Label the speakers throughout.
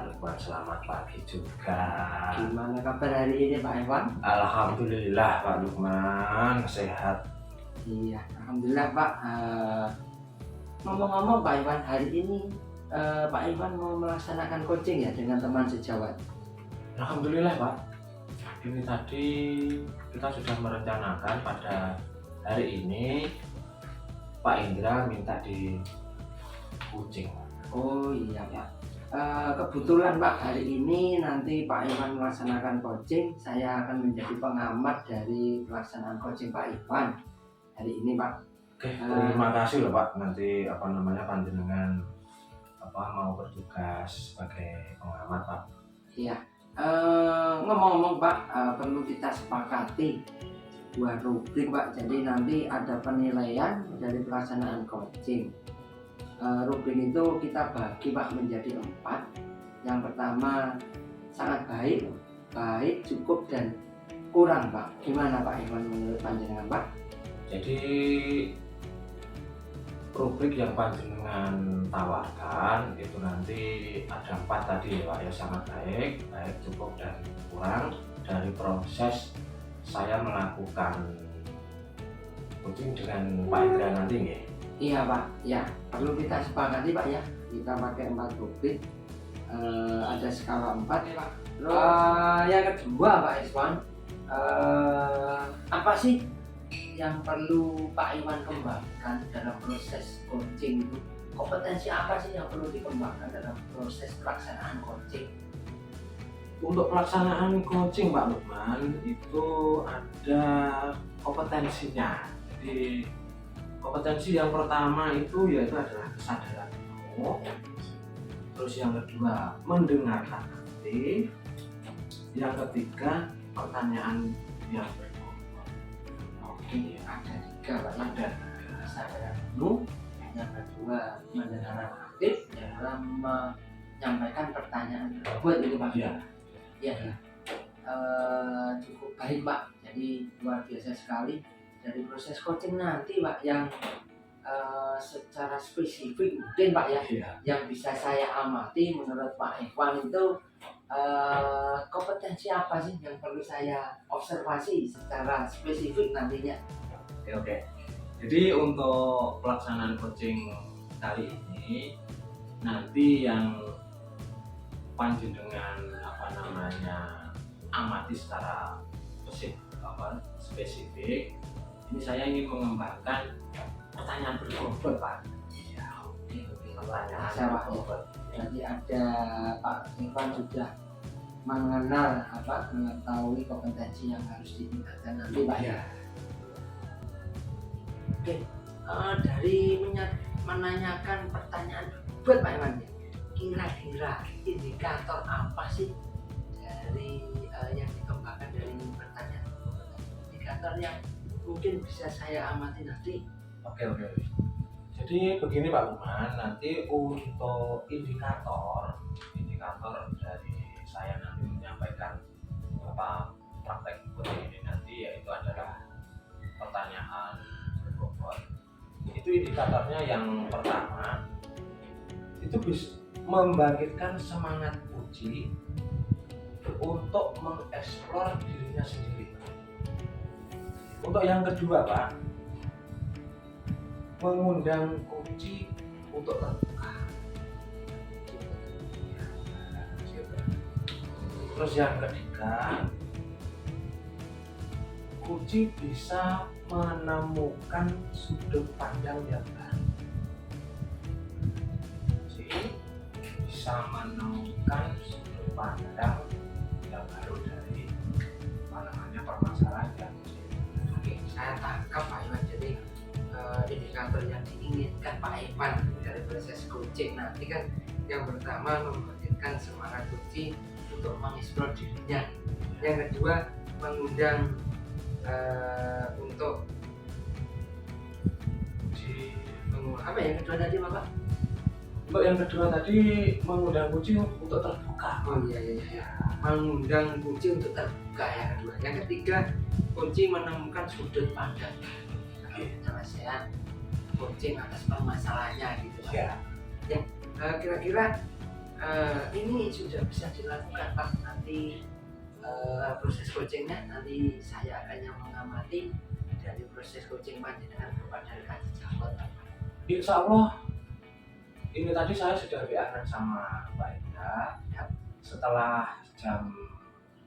Speaker 1: Pak Lukman, selamat pagi juga.
Speaker 2: Gimana kabar hari ini Pak Iwan?
Speaker 1: Alhamdulillah Pak Lukman, sehat.
Speaker 2: Iya, alhamdulillah Pak. Ngomong-ngomong Pak Iwan, hari ini Pak Iwan mau melaksanakan coaching ya dengan teman sejawat.
Speaker 1: Alhamdulillah Pak. Ini tadi kita sudah merencanakan pada hari ini Pak Indra minta di coaching.
Speaker 2: Oh iya Pak. Kebetulan Pak, hari ini nanti Pak Iwan melaksanakan coaching, saya akan menjadi pengamat dari pelaksanaan coaching Pak Iwan hari ini Pak.
Speaker 1: Oke, terima kasih loh Pak. Nanti panjenengan mau bertugas sebagai pengamat Pak.
Speaker 2: Iya. Ngomong-ngomong Pak, perlu kita sepakati buat rubrik Pak. Jadi nanti ada penilaian dari pelaksanaan coaching. Rubrik itu kita bagi Pak menjadi 4. Yang pertama sangat baik, baik, cukup, dan kurang Pak. Gimana Pak Iwan menurut panjenengan Pak?
Speaker 1: Jadi rubrik yang panjenengan tawarkan itu nanti ada 4 tadi ya Pak ya, sangat baik, baik, cukup, dan kurang. Dari proses saya melakukan coaching dengan Pak Indra nanti nggih.
Speaker 2: Iya Pak, ya perlu kita sepakati Pak ya. Kita pakai 4 rubrik, ada skala 4 ya Pak. Yang kedua Pak Iswan, apa sih yang perlu Pak Iwan kembangkan dalam proses coaching itu? Kompetensi apa sih yang perlu dikembangkan dalam proses pelaksanaan coaching?
Speaker 1: Untuk pelaksanaan coaching Pak Lukman itu ada kompetensinya. Jadi kompetensi yang pertama itu yaitu adalah kesadaran penuh. Terus yang kedua mendengarkan aktif. Yang ketiga pertanyaan yang berbobot.
Speaker 2: Oke, ada 3 Pak. Ada kesadaran penuh, yang kedua mendengarkan aktif, yang kedua menyampaikan pertanyaan berbobot itu Pak.
Speaker 1: Ya.
Speaker 2: Ya, cukup baik Pak. Jadi luar biasa sekali dari proses coaching nanti Pak yang secara spesifik mungkin Pak ya, yang bisa saya amati menurut Pak Iwan itu kompetensi apa sih yang perlu saya observasi secara spesifik nantinya?
Speaker 1: Oke. Jadi untuk pelaksanaan coaching kali ini nanti yang panjenengan amati secara spesifik. Ini saya ingin mengembangkan pertanyaan berbobot Pak.
Speaker 2: Iya, oke.
Speaker 1: Pertanyaan berbobot.
Speaker 2: Jadi ada Pak Iwan sudah mengetahui kompetensi yang harus ditingkatkan nanti Pak ya. Oke, dari menanyakan pertanyaan berbobot Pak Iwan ya, kira-kira indikator apa sih dari yang dikembangkan dari pertanyaan berbobot? Indikator yang mungkin bisa saya amati nanti.
Speaker 1: Oke. Jadi begini Pak Lukman, nanti untuk indikator dari saya nanti menyampaikan praktek coaching ini nanti yaitu adalah pertanyaan berbobot. Itu indikatornya yang pertama itu bisa membangkitkan semangat coach untuk mengeksplor dirinya sendiri. Untuk yang kedua Pak, mengundang coach untuk terbuka. Terus yang ketiga, coach bisa menemukan sudut pandang yang baru. Bisa menemukan sudut pandang yang baru dari permasalahan yang
Speaker 2: Oke, saya tangkap Pak Iwan. Jadi indikator yang diinginkan Pak Iwan dari proses coaching nanti kan yang pertama membangkitkan semangat coach untuk mengeksplor dirinya. Yang kedua mengundang untuk apa yang kedua tadi Bapak?
Speaker 1: Untuk yang kedua tadi mengundang coach untuk terbuka.
Speaker 2: Oh iya. Mengundang coach untuk terbuka yang kedua. Yang ketiga coach menemukan sudut pandang penyelesaian coaching atas permasalahannya gitu.
Speaker 1: Ya.
Speaker 2: Kira-kira Ini sudah bisa dilakukan Pak. Nanti proses coachingnya nanti saya akan yang mengamati dari proses coaching panjenengan kepada Kaji Jambot.
Speaker 1: Insya Allah ini tadi saya sudah WA sama Mbak Indra ya. Setelah jam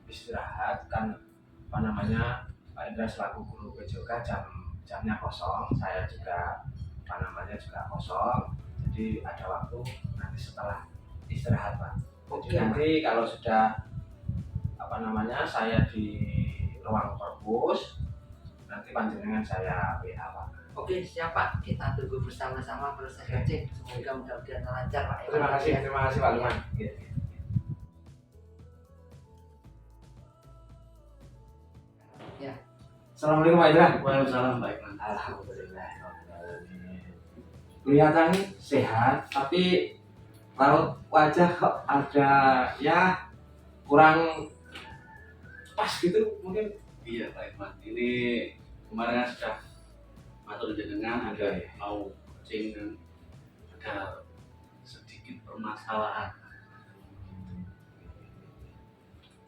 Speaker 1: istirahat kan apa namanya, Pak Indra selaku guru PJOK jamnya kosong, saya juga apa namanya juga kosong, jadi ada waktu nanti setelah istirahat Pak. Jadi nanti kalau sudah apa namanya saya di ruang perpus, nanti panjenengan saya WA Pak.
Speaker 2: Oke, siap Pak. Kita tunggu bersama-sama proses coaching. Semoga mudah-mudahan lancar Pak.
Speaker 1: Terima kasih Pak Lukman.
Speaker 2: Ya.
Speaker 1: Assalamualaikum Pak Indra.
Speaker 3: Waalaikumsalam Pak Iman.
Speaker 1: Alhamdulillah. Kelihatan sehat, tapi kalau wajah kok ada ya kurang pas gitu mungkin.
Speaker 3: Iya Pak Iman. Ini kemarin kan sudah matur jenengan ada mau coaching dan ada sedikit permasalahan.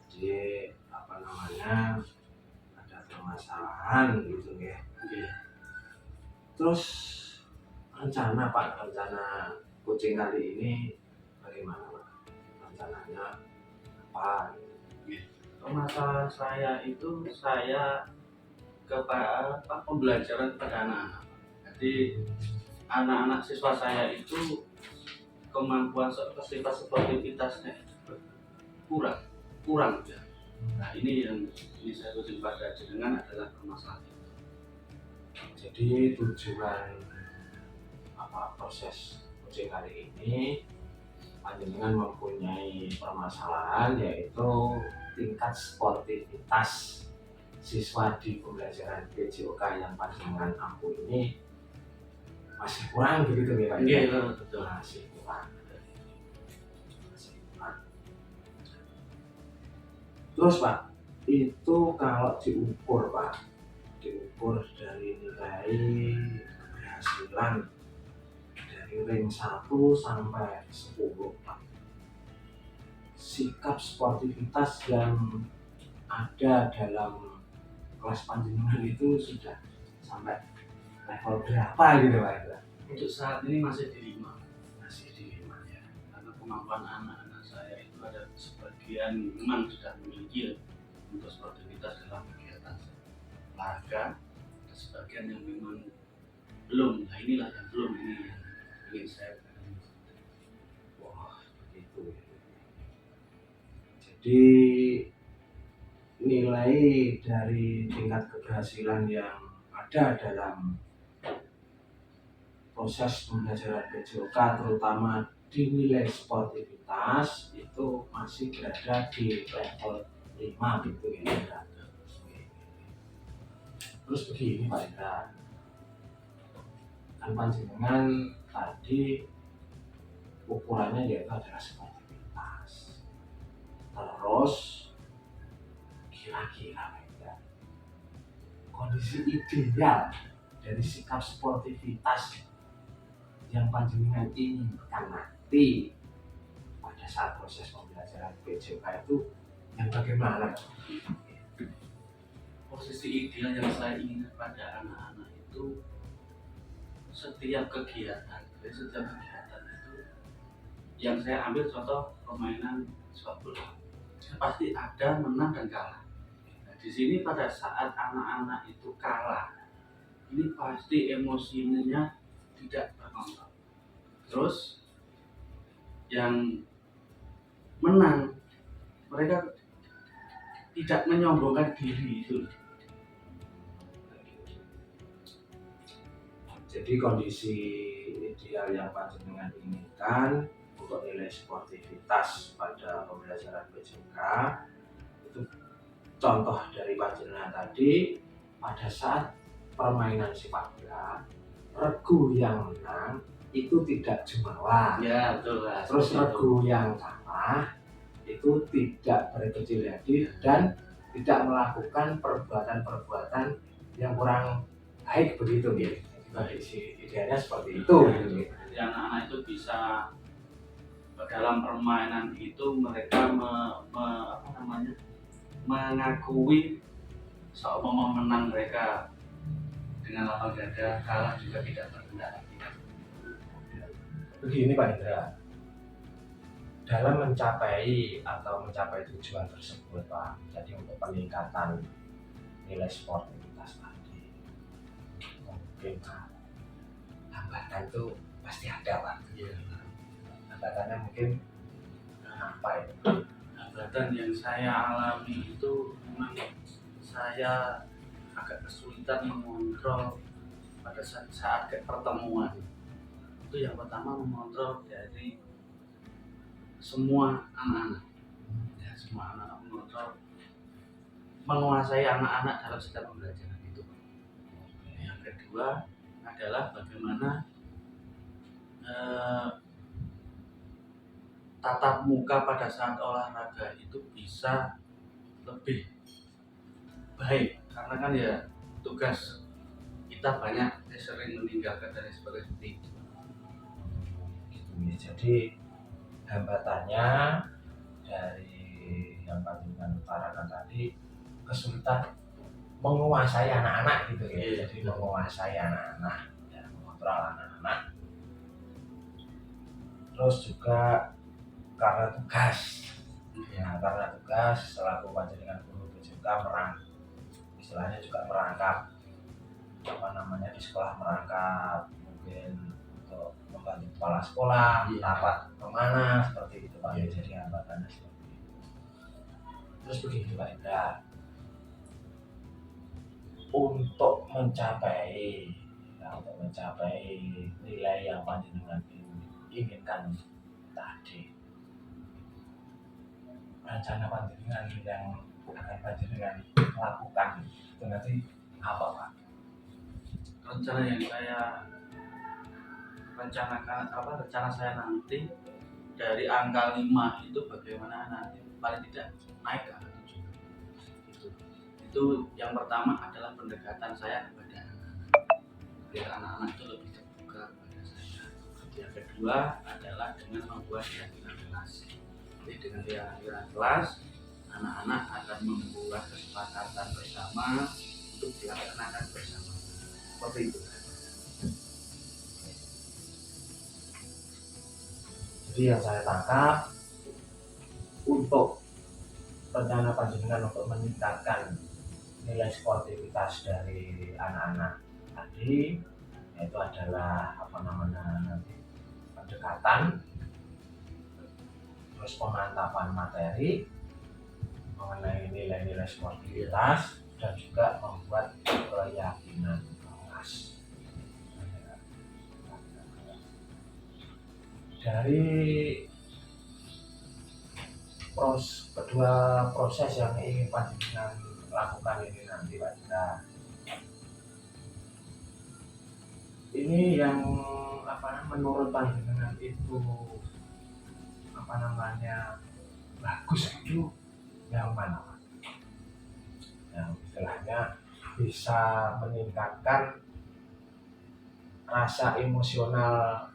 Speaker 1: Jadi apa namanya ada permasalahan gitu ya.
Speaker 3: Iya.
Speaker 1: Terus rencana coaching kali ini bagaimana Pak? Rencananya apa?
Speaker 3: Permasalahan saya itu saya kepada pembelajaran kepada anak-anak. Jadi anak-anak siswa saya itu kemampuan sifat sportivitasnya kurang ya. Nah ini yang saya tuju pada jenengan adalah permasalahan itu.
Speaker 1: Jadi tujuan apa proses coaching kali ini, panjenengan mempunyai permasalahan yaitu tingkat sportivitas siswa di pembelajaran PJOK yang panjenengan ampuh ini masih kurang begitu ya Pak?
Speaker 3: Iya betul.
Speaker 1: Masih kurang. Terus Pak, itu kalau diukur dari nilai keberhasilan dari rank 1 sampai 10 Pak, sikap sportivitas yang ada dalam kelas panjenengan itu sudah sampai level berapa gitu Pak?
Speaker 3: Untuk saat ini masih di 5.
Speaker 1: Masih di 5 ya.
Speaker 3: Karena kemampuan anak-anak saya itu ada sebagian memang sudah memiliki untuk sportivitas dalam kegiatan olahraga, ada sebagian yang memang belum. Nah inilah yang belum, ini yang ingin saya katakan.
Speaker 1: Wah begitu ya. Jadi nilai dari tingkat keberhasilan yang ada dalam proses pembelajaran PJOK terutama di nilai sportivitas itu masih berada di level 5 gitu ya. Terus begini Pak Indra, kan panjenengan tadi ukurannya yaitu adalah sportivitas. Terus kira-kira Pak Indra, kondisi ideal dari sikap sportivitas yang panjenengan inginkan nanti pada saat proses pembelajaran PJOK itu yang bagaimana?
Speaker 3: Posisi ideal yang saya inginkan pada anak-anak itu setiap kegiatan itu yang saya ambil contoh permainan sepak bola pasti ada menang dan kalah. Nah, di sini pada saat anak-anak itu kalah, ini pasti emosinya tidak terkontrol. Terus yang menang mereka tidak menyombongkan diri itu.
Speaker 1: Jadi kondisi ideal yang panjenengan inginkan untuk nilai sportivitas pada pembelajaran PJOK itu contoh dari panjenengan tadi, pada saat permainan sepak bola regu yang menang itu tidak jumawa.
Speaker 3: Ya betul lah.
Speaker 1: Terus regu yang kalah itu tidak berkecil hati dan tidak melakukan perbuatan-perbuatan yang kurang baik begitu ya. Kondisi idealnya seperti itu.
Speaker 3: Jadi anak-anak itu bisa dalam permainan itu mereka mengakui seumpama menang mereka dengan lapang dada, kalah juga tidak berkendak.
Speaker 1: Begini Pak Indra, dalam mencapai tujuan tersebut Pak, jadi untuk peningkatan nilai sportivitas tadi, mungkin hambatan itu pasti ada Pak.
Speaker 3: Ya,
Speaker 1: Hambatannya mungkin apa itu?
Speaker 3: hambatan yang saya alami itu memang saya agak kesulitan mengontrol pada saat pertemuan. Itu yang pertama, mengontrol dari semua anak-anak, ya, semua anak-anak mengontrol, menguasai anak-anak dalam setiap pembelajaran itu. Yang kedua adalah bagaimana tatap muka pada saat olahraga itu bisa lebih baik, karena kan ya tugas kita banyak sering meninggalkan dan seperti itu.
Speaker 1: Jadi hambatannya dari yang Pak Indra utarakan tadi, kesulitan menguasai anak-anak gitu ya.
Speaker 3: Iya.
Speaker 1: Jadi menguasai anak-anak, ya, mengontrol anak-anak. Terus juga karena tugas, ya karena tugas selaku panjenengan guru BJK istilahnya juga merangkap di sekolah, merangkap mungkin untuk membantu kepala sekolah, rapat kemana seperti itu Pak. Ya, jadi hambatannya seperti itu. Terus begini Pak Indra, untuk mencapai nilai yang panjenengan inginkan tadi, rencana panjenengan yang akan panjenengan lakukan itu nanti apa Pak?
Speaker 3: Rencana yang saya rencana saya nanti dari angka 5 itu bagaimana nanti paling tidak naik ke angka 7. Itu yang pertama adalah pendekatan saya kepada anak-anak, biar anak-anak itu lebih terbuka kepada saya. Yang kedua adalah dengan membuat keyakinan kelas. Jadi dengan keyakinan kelas, anak-anak akan membuat kesepakatan bersama untuk dilaksanakan bersama. Seperti itu.
Speaker 1: Jadi yang saya tangkap, untuk rencana panjenengan untuk meningkatkan nilai sportivitas dari anak-anak tadi, yaitu adalah nanti pendekatan, terus pemantapan materi mengenai nilai-nilai sportivitas, dan juga membuat keyakinan kelas. Dari kedua proses yang ingin panjenengan lakukan ini nanti Pak Indra, ini yang menurut panjenengan itu bagus itu yang mana Pak? Yang istilahnya bisa meningkatkan rasa emosional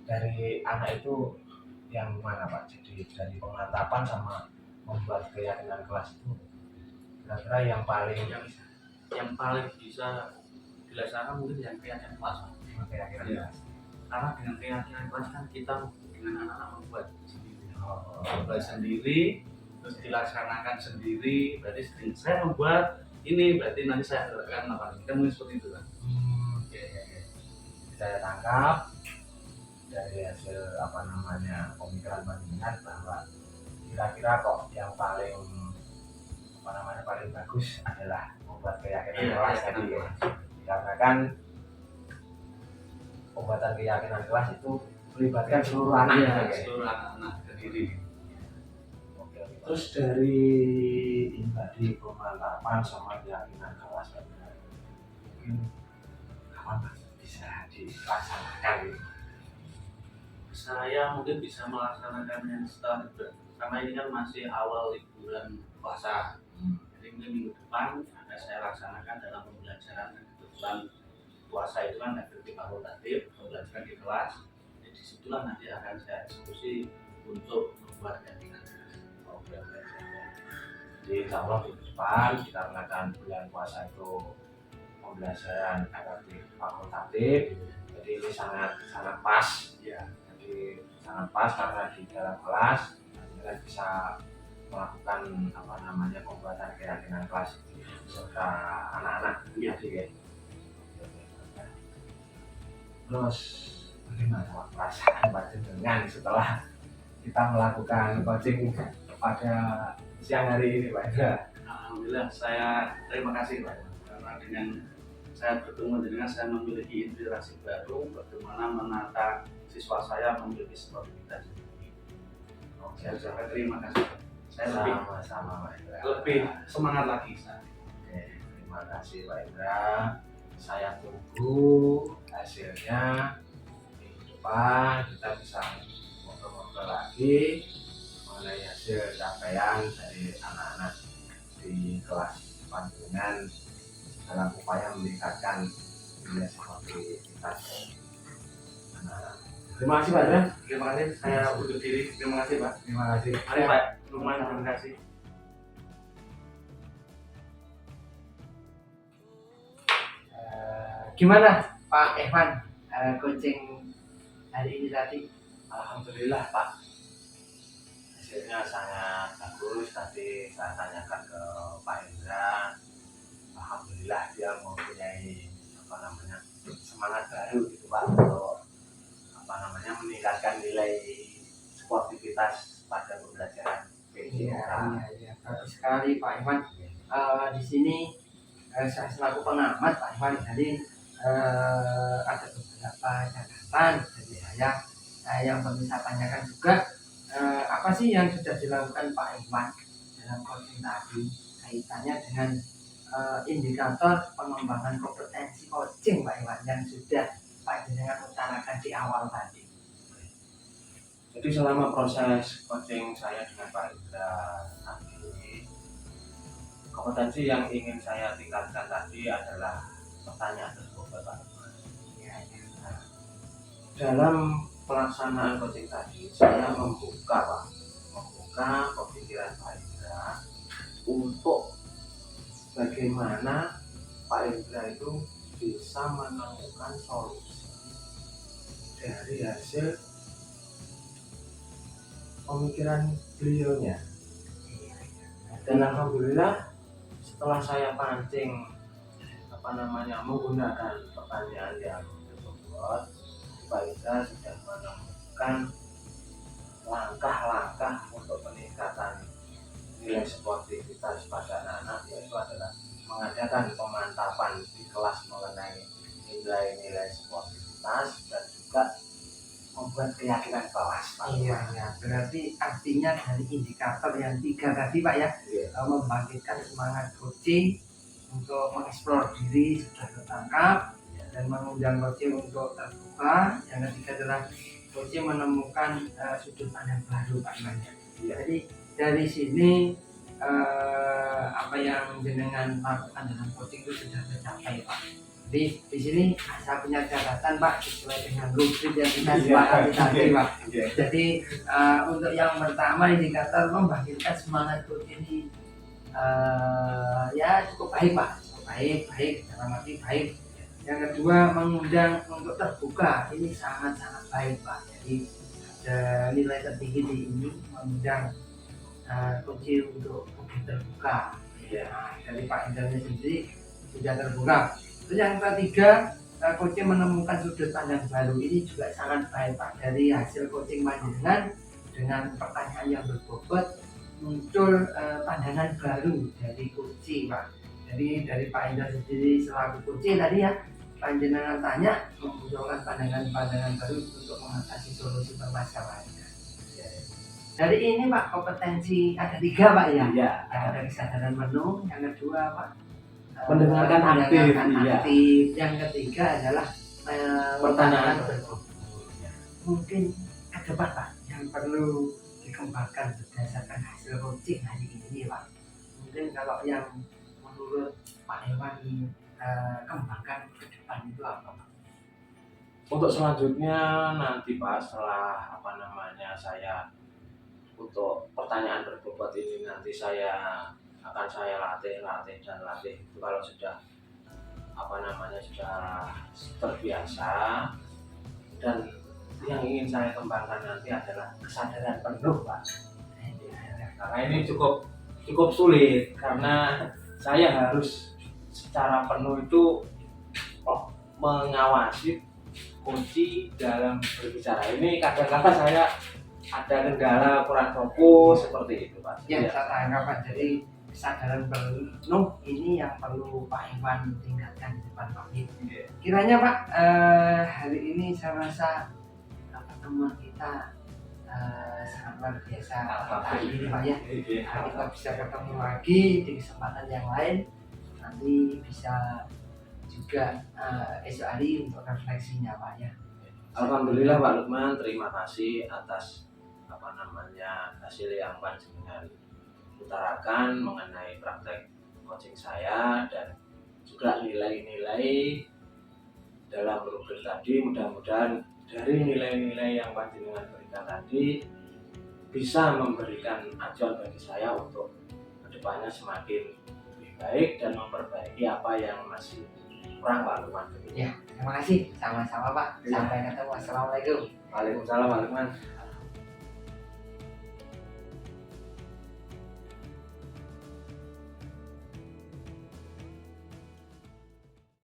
Speaker 1: dari anak itu yang mana Pak? Jadi dari pemantapan sama membuat keyakinan kelas itu kira-kira yang paling
Speaker 3: bisa dilaksanakan mungkin yang keyakinan kelas.
Speaker 1: keyakinan
Speaker 3: Ya.
Speaker 1: kelas.
Speaker 3: Karena dengan keyakinan kelas kan kita dengan anak-anak membuat sendiri, terus dilaksanakan sendiri. Berarti saya membuat ini, berarti nanti saya akan apa? Kan seperti itu kan?
Speaker 1: Oke. Saya tangkap dari hasil pemikiran panjenengan bahwa kira-kira kok yang paling bagus adalah membuat keyakinan kelas tadi ya. Karena kan pembuatan keyakinan kelas itu melibatkan seluruh anak
Speaker 3: ya, seluruh anak-anak sendiri.
Speaker 1: Oke. Terus dari ini tadi pemantapan sama keyakinan kelas mungkin kapan bisa dilaksanakan?
Speaker 3: Saya mungkin bisa melaksanakannya setelah liburan, karena ini kan masih awal liburan puasa. Jadi mungkin minggu depan akan saya laksanakan dalam pembelajaran. Kebetulan puasa itu kan aktivitas fakultatif, pembelajaran di kelas. Jadi disitulah nanti akan saya eksekusi untuk membuat kegiatan.
Speaker 1: Oke, oke, oke. Jadi insya Allah di depan kita mengadakan bulan puasa itu pembelajaran efektif fakultatif. Jadi ini sangat sangat pas ya. Jadi sangat pas karena di dalam kelas kita bisa melakukan pembuatan keyakinan kelas serta anak-anak ya. Terus bagaimana Pak, perasaan Pak Jenengan setelah kita melakukan coaching pada siang hari ini Pak Indra?
Speaker 3: Alhamdulillah, saya terima kasih Pak, karena dengan saya bertemu dengan saya memiliki inspirasi baru bagaimana menata siswa saya memiliki sportivitas. Saya ucapkan terima kasih. Saya
Speaker 1: Sama-sama Pak Indra.
Speaker 3: lebih semangat lagi.
Speaker 1: Oke, terima kasih Pak Indra. Saya tunggu hasilnya minggu depan kita bisa ngobrol-ngobrol lagi mengenai hasil capaian dari anak-anak di kelas panjenengan dalam upaya meningkatkan nilai sportivitas anak-anak. Terima kasih Pak Indra.
Speaker 3: Terima kasih, saya undur diri. Terima kasih Pak.
Speaker 1: Terima kasih.
Speaker 3: Mari Pak, lumayan terima kasih.
Speaker 2: Gimana Pak Evan coaching hari ini tadi?
Speaker 1: Alhamdulillah Pak, hasilnya sangat bagus. Tadi saya tanyakan ke Pak Indra, alhamdulillah dia mempunyai semangat baru gitu Pak untuk meningkatkan nilai sportivitas pada pembelajaran PJK.
Speaker 2: Iya, bagus sekali Pak Evan. Di sini saya selaku pengamat Pak Evan, jadi ada beberapa catatan dari saya. Yang perlu saya tanyakan juga, apa sih yang sudah dilakukan Pak Iwan dalam coaching tadi kaitannya dengan indikator pengembangan kompetensi coaching Pak Iwan yang sudah Pak Jenengan utarakan di awal tadi.
Speaker 1: Jadi selama proses coaching saya dengan Pak Indra tadi, kompetensi yang ingin saya tingkatkan tadi adalah pertanyaan tersebut Pak. Dalam pelaksanaan coaching tadi, saya membuka pemikiran Pak Indra untuk bagaimana Pak Indra itu bisa menemukan solusi dari hasil pemikiran beliaunya. Dan alhamdulillah setelah saya pancing menggunakan pertanyaan yang tersebut, Pak Indra sudah menemukan langkah-langkah untuk peningkatan nilai sportivitas pada anak-anak, yaitu adalah mengadakan pemantapan di kelas mengenai nilai-nilai sportivitas dan juga membuat keyakinan kelas Pak.
Speaker 2: Iya, berarti artinya dari indikator yang 3 tadi Pak ya, membangkitkan semangat coaching untuk mengeksplor diri sudah tertangkap dan mengundang coaching untuk terbuka. Yang ketiga adalah coaching menemukan sudut pandang baru Pak Iman. Jadi dari sini apa yang jenengan lakukan dalam coaching itu sudah tercapai Pak. Jadi di sini saya punya catatan Pak sesuai dengan rubrik yang kita sepakati tadi Pak. Jadi untuk yang pertama indikator membangkitkan semangat coaching ini ya cukup baik Pak, cukup baik dalam arti baik. Yang kedua mengundang untuk terbuka, ini sangat-sangat baik Pak. Jadi ada nilai tertinggi di ini mengundang coaching untuk terbuka. Ya, dari Pak Indra sendiri sudah terbuka. Terus yang ketiga coaching menemukan sudut pandang baru, ini juga sangat baik Pak. Dari hasil coaching panjenengan dengan pertanyaan yang berbobot muncul pandangan baru dari coaching Pak. Jadi dari Pak Indra sendiri selaku coaching tadi ya, panjenengan tanya memunculkan pandangan-pandangan baru untuk mengatasi solusi permasalahan. Dari ini Pak kompetensi ada 3 Pak ya.
Speaker 1: Iya.
Speaker 2: Ada kesadaran penuh, yang kedua Pak
Speaker 1: Mendengarkan aktif, iya.
Speaker 2: Yang ketiga adalah
Speaker 1: Pertanyaan
Speaker 2: berbobot. Mungkin ke depan Pak yang perlu dikembangkan berdasarkan hasil coaching hari ini Pak. Mungkin kalau yang menurut Pak Ewan kembangkan ke depan itu apa Pak?
Speaker 1: Untuk selanjutnya nanti Pak, setelah apa namanya saya untuk pertanyaan berbobot ini nanti akan saya latih dan latih itu kalau sudah apa namanya sudah terbiasa, dan yang ingin saya kembangkan nanti adalah kesadaran penuh Pak. Karena ini cukup cukup sulit karena saya harus secara penuh itu mengawasi kunci dalam berbicara. Ini kadang-kadang saya ada kendala kurang fokus seperti itu Pak.
Speaker 2: Yang saya tangkap Pak, jadi kesadaran penuh ini yang perlu Pak Iwan tingkatkan di depan publik. Kiranya Pak, hari ini saya rasa pertemuan kita sangat luar biasa hari ini Pak ya. Kita bisa ketemu lagi di kesempatan yang lain, nanti bisa juga esok hari untuk refleksinya Pak ya.
Speaker 1: Alhamdulillah Pak Lukman, terima kasih atas apa namanya hasil yang panjenengan utarakan mengenai praktek coaching saya dan juga nilai-nilai dalam rubrik tadi. Mudah-mudahan dari nilai-nilai yang panjenengan berikan tadi bisa memberikan acuan bagi saya untuk kedepannya semakin lebih baik dan memperbaiki apa yang masih kurang Pak Lukman.
Speaker 2: Ya, terima kasih. Sama-sama Pak.
Speaker 1: Ya.
Speaker 2: Sampai ketemu. Assalamualaikum.
Speaker 1: Waalaikumsalam Pak Lukman.